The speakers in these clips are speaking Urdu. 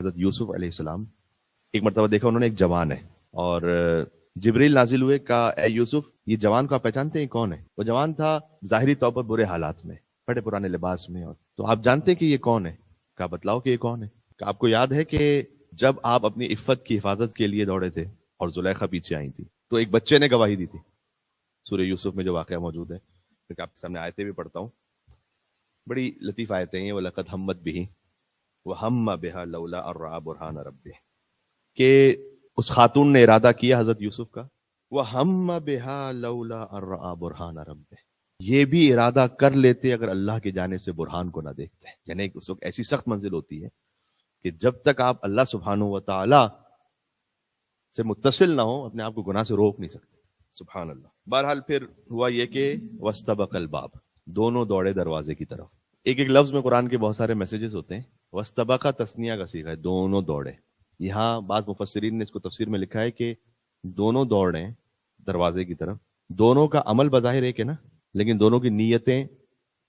حضرت یوسف علیہ السلام ایک مرتبہ دیکھا انہوں نے ایک جوان ہے اور جبریل نازل ہوئے، کہا اے یوسف یہ جوان کو آپ پہچانتے ہیں کون ہے؟ وہ جوان تھا ظاہری طور پر برے حالات میں، بڑے پرانے لباس میں، اور تو آپ جانتے کہ یہ کون ہے؟ کہا بتلاؤ کہ یہ کون ہے؟ کہ آپ کو یاد ہے کہ جب آپ اپنی عفت کی حفاظت کے لیے دوڑے تھے اور زلیخا پیچھے آئی تھی تو ایک بچے نے گواہی دی تھی، سورہ یوسف میں جو واقعہ موجود ہے، کہ آپ کے سامنے آیتیں بھی پڑھتا ہوں، بڑی لطیف آیتیں ہیں۔ وَلَقَدْ هَمَّتْ بِهِ وَهَمَّ بِهَا لَوْلَا أَن رَأَىٰ بُرْهَانَ رَبِّهِ، کہ اس خاتون نے ارادہ کیا حضرت یوسف کا، وَهَمَّ بِهَا لَوْلَا أَن رَأَىٰ بُرْهَانَ رَبِّهِ، یہ بھی ارادہ کر لیتے اگر اللہ کی جانب سے برہان کو نہ دیکھتے۔ یعنی اس وقت ایسی سخت منزل ہوتی ہے کہ جب تک آپ اللہ سبحانہ و تعالی سے متصل نہ ہو اپنے آپ کو گناہ سے روک نہیں سکتے۔ سبحان اللہ۔ بہرحال پھر ہوا یہ کہ وَاسْتَبَقَ الْبَابَ، دونوں دوڑے دروازے کی طرف۔ ایک ایک لفظ میں قرآن کے بہت سارے میسیجز ہوتے ہیں۔ وَاسْتَبَقَ تثنیہ کا صیغہ ہے، دونوں دوڑے۔ یہاں بعض مفسرین نے اس کو تفسیر میں لکھا ہے کہ دونوں دوڑے دروازے کی طرف، دونوں کا عمل بظاہر ایک ہے نا، لیکن دونوں کی نیتیں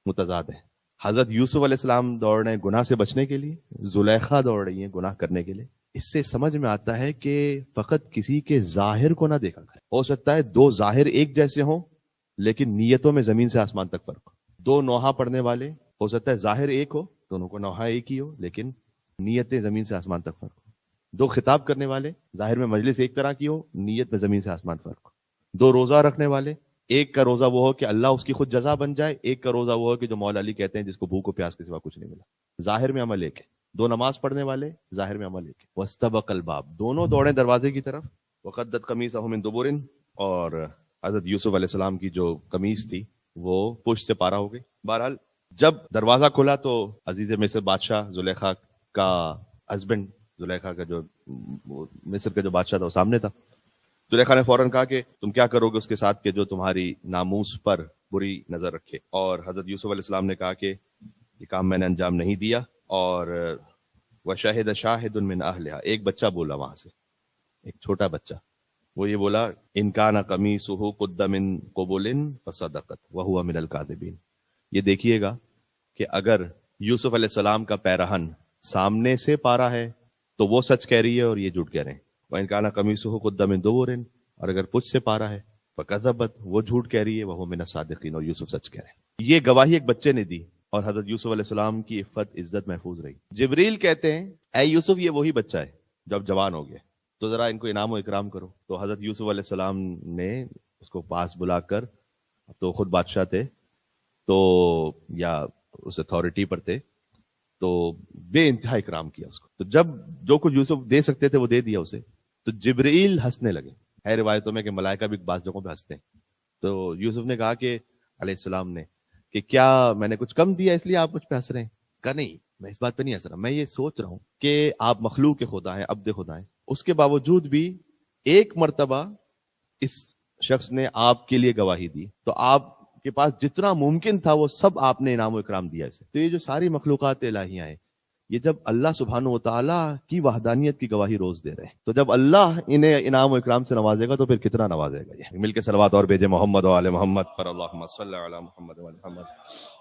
متضاد ہیں۔ حضرت یوسف علیہ السلام دوڑ رہے ہیں گناہ سے بچنے کے لیے، زلیخا دوڑ رہی ہیں گناہ کرنے کے لیے۔ اس سے سمجھ میں آتا ہے کہ فقط کسی کے ظاہر کو نہ دیکھا کرے۔ ہو سکتا ہے دو ظاہر ایک جیسے ہوں لیکن نیتوں میں زمین سے آسمان تک فرق ہو۔ دو نوحہ پڑھنے والے، ہو سکتا ہے ظاہر ایک ہو، دونوں کو نوحہ ایک ہی ہو لیکن نیتیں زمین سے آسمان تک فرق ہو۔ دو خطاب کرنے والے، ظاہر میں مجلس ایک طرح کی ہو، نیت میں زمین سے آسمان فرق ہو۔ دو روزہ رکھنے والے، ایک کا روزہ وہ ہو کہ اللہ اس کی خود جزا بن جائے، ایک کا روزہ وہ ہو کہ جو مولا علی کہتے ہیں جس کو بھوک و پیاس کے سوا کچھ نہیں ملا۔ ظاہر میں عمل ایک ہے۔ دو نماز پڑھنے والے، ظاہر میں عمل ایک ہے۔ واستبق الباب، دونوں دوڑیں دروازے کی طرف۔ وقدت قمیصہ من دبر، اور حضرت یوسف علیہ السلام کی جو قمیص تھی وہ پشت سے پارا ہو گئی۔ بہرحال جب دروازہ کھلا تو عزیز مصر بادشاہ زلیخا کا ہسبینڈ، زلیخا کا جو مصر کا جو بادشاہ تھا وہ سامنے تھا۔ زلیخا نے فوراً کہا کہ تم کیا کرو گے اس کے ساتھ کہ جو تمہاری ناموس پر بری نظر رکھے، اور حضرت یوسف علیہ السلام نے کہا کہ یہ کام میں نے انجام نہیں دیا۔ اور وَشَهِدَ شَاهِدٌ مِّنْ أَهْلِهَا، ایک بچہ بولا وہاں سے، ایک چھوٹا بچہ، وہ یہ بولا إِنْ كَانَ قَمِيصُهُ قُدَّ مِنْ قُبُلٍ فَصَدَقَتْ وَهُوَ مِنَ الْكَاذِبِينَ۔ یہ دیکھیے گا کہ اگر یوسف علیہ السلام کا پیرہن سامنے سے پارا ہے تو وہ سچ کہہ رہی ہے اور یہ جھوٹ کہہ رہے ہیں۔ وَإِنْ كَانَ قَمِيصُهُ قُدَّ مِنْ دُبُرٍ، اور اگر پچھ سے پارا ہے فَكَذَبَتْ، وہ جھوٹ کہہ رہی ہے، وَهُوَ مِنَ الصَّادِقِينَ، اور یوسف سچ کہہ رہے ہیں۔ یہ گواہی ایک بچے نے دی اور حضرت یوسف علیہ السلام کی عفت عزت محفوظ رہی۔ جبریل کہتے ہیں اے یوسف یہ وہی بچہ ہے جو اب جوان ہو گیا، تو ذرا ان کو انعام و اکرام کرو۔ تو حضرت یوسف علیہ السلام نے اس کو پاس بلا کر، تو خود بادشاہ تھے تو یا اس اتھارٹی پر تھے، تو بے انتہا اکرام کیا اس کو۔ تو جب جو کچھ یوسف دے سکتے تھے وہ دے دیا اسے، تو جبریل ہنسنے لگے۔ ہے روایتوں میں کہ ملائکہ بھی بعض جگہوں پہ ہنستے ہیں۔ تو یوسف نے کہا کہ علیہ السلام نے کہ کیا میں نے کچھ کم دیا اس لیے آپ مجھ پہ ہنس رہے ہیں؟ کہا نہیں، میں اس بات پہ نہیں ہنس رہا، میں یہ سوچ رہا ہوں کہ آپ مخلوق خدا ہیں، عبد خدا ہیں، اس کے باوجود بھی ایک مرتبہ اس شخص نے آپ کے لیے گواہی دی، تو آپ کے پاس جتنا ممکن تھا وہ سب آپ نے انعام و اکرام دیا اسے۔ تو یہ جو ساری مخلوقات الہیہ ہیں، یہ جب اللہ سبحانہ و تعالیٰ کی وحدانیت کی گواہی روز دے رہے ہیں، تو جب اللہ انہیں انعام و اکرام سے نوازے گا تو پھر کتنا نوازے گا۔ یہ مل کے صلوات اور بھیجے محمد و آل محمد پر، اللہم صلی علی محمد و آل محمد۔